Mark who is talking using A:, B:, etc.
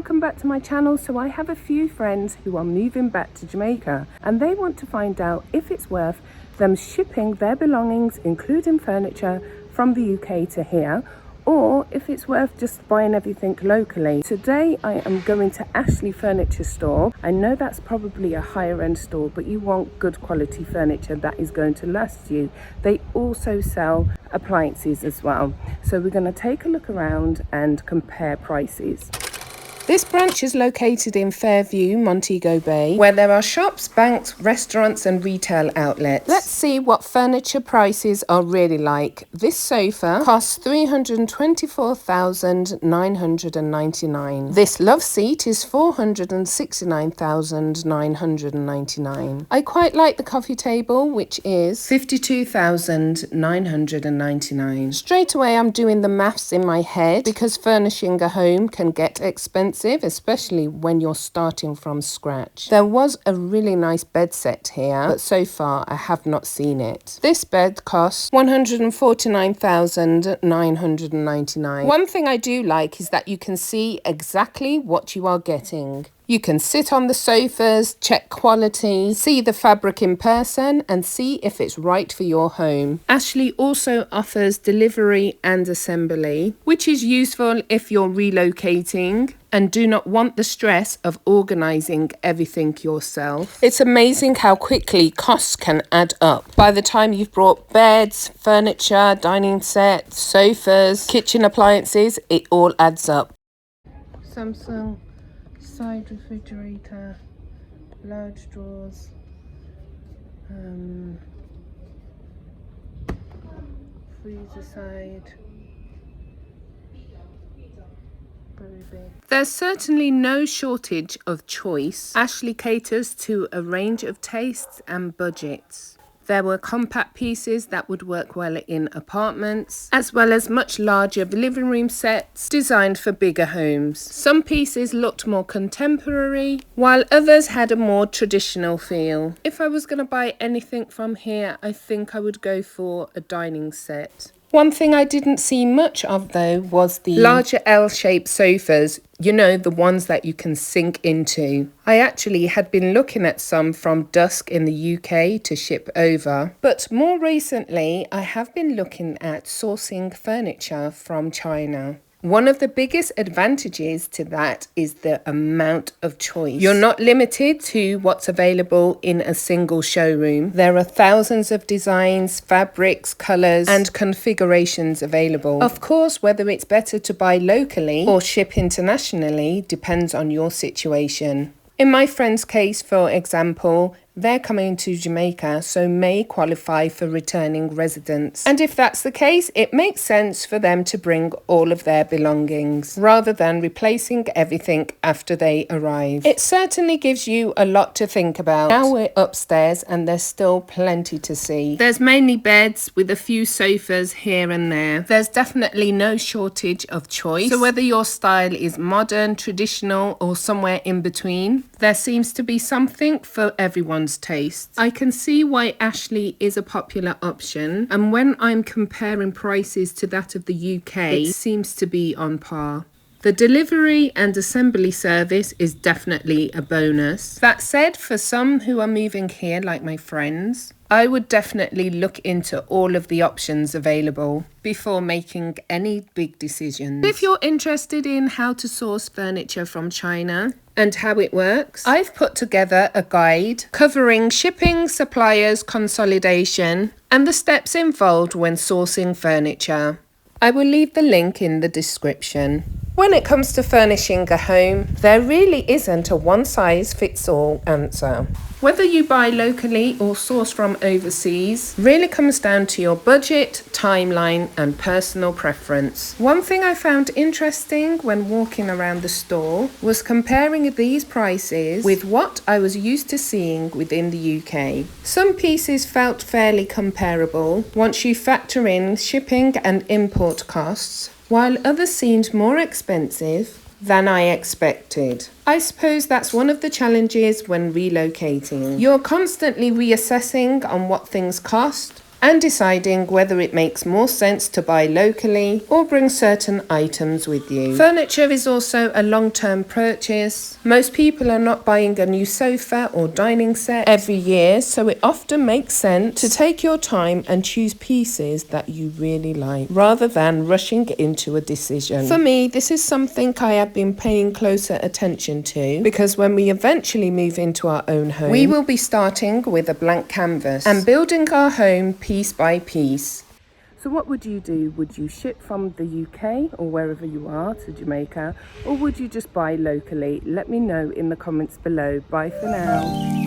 A: welcome back to my channel. So I have a few friends who are moving back to Jamaica and they want to find out if it's worth them shipping their belongings, including furniture, from the UK to here, or if it's worth just buying everything locally. Today I am going to Ashley Furniture Store. I know that's probably a higher end store, but you want good quality furniture that is going to last you. They also sell appliances as well. So we're going to take a look around and compare prices. This branch is located in Fairview, Montego Bay, where there are shops, banks, restaurants and retail outlets. Let's see what furniture prices are really like. This sofa costs $324,999. This love seat is $469,999. I quite like the coffee table, which is $52,999. Straight away I'm doing the maths in my head because furnishing a home can get expensive, especially when you're starting from scratch. There was a really nice bed set here, but so far I have not seen it. This bed costs $149,999. One thing I do like is that you can see exactly what you are getting. You can sit on the sofas, check quality, see the fabric in person and see if it's right for your home. Ashley also offers delivery and assembly, which is useful if you're relocating and do not want the stress of organising everything yourself. It's amazing how quickly costs can add up. By the time you've brought beds, furniture, dining sets, sofas, kitchen appliances, it all adds up. Samsung side refrigerator, large drawers, freezer side, very big. There's certainly no shortage of choice. Ashley caters to a range of tastes and budgets. There were compact pieces that would work well in apartments, as well as much larger living room sets designed for bigger homes. Some pieces looked more contemporary, while others had a more traditional feel. If I was going to buy anything from here, I think I would go for a dining set. One thing I didn't see much of though was the larger L-shaped sofas, you know, the ones that you can sink into. I actually had been looking at some from dusk in the UK to ship over, but more recently I have been looking at sourcing furniture from China. One of the biggest advantages to that is the amount of choice. You're not limited to what's available in a single showroom. There are thousands of designs, fabrics, colours and configurations available. Of course, whether it's better to buy locally or ship internationally depends on your situation. In my friend's case, for example, they're coming to Jamaica, so may qualify for returning residents. And if that's the case, it makes sense for them to bring all of their belongings, rather than replacing everything after they arrive. It certainly gives you a lot to think about. Now we're upstairs and there's still plenty to see. There's mainly beds with a few sofas here and there. There's definitely no shortage of choice. So whether your style is modern, traditional, or somewhere in between, there seems to be something for everyone's taste. I can see why Ashley is a popular option, and when I'm comparing prices to that of the UK, it seems to be on par. The delivery and assembly service is definitely a bonus. That said, for some who are moving here, like my friends, I would definitely look into all of the options available before making any big decisions. If you're interested in how to source furniture from China and how it works, I've put together a guide covering shipping, suppliers, consolidation, and the steps involved when sourcing furniture. I will leave the link in the description. When it comes to furnishing a home, there really isn't a one-size-fits-all answer. Whether you buy locally or source from overseas really comes down to your budget, timeline, and personal preference. One thing I found interesting when walking around the store was comparing these prices with what I was used to seeing within the UK. Some pieces felt fairly comparable once you factor in shipping and import costs, while others seemed more expensive than I expected. I suppose that's one of the challenges when relocating. You're constantly reassessing on what things cost, and deciding whether it makes more sense to buy locally or bring certain items with you. Furniture is also a long-term purchase. Most people are not buying a new sofa or dining set every year, so it often makes sense to take your time and choose pieces that you really like, rather than rushing into a decision. For me, this is something I have been paying closer attention to, because when we eventually move into our own home, we will be starting with a blank canvas and building our home piece by piece. So what would you do? Would you ship from the UK or wherever you are to Jamaica, or would you just buy locally? Let me know in the comments below. Bye for now.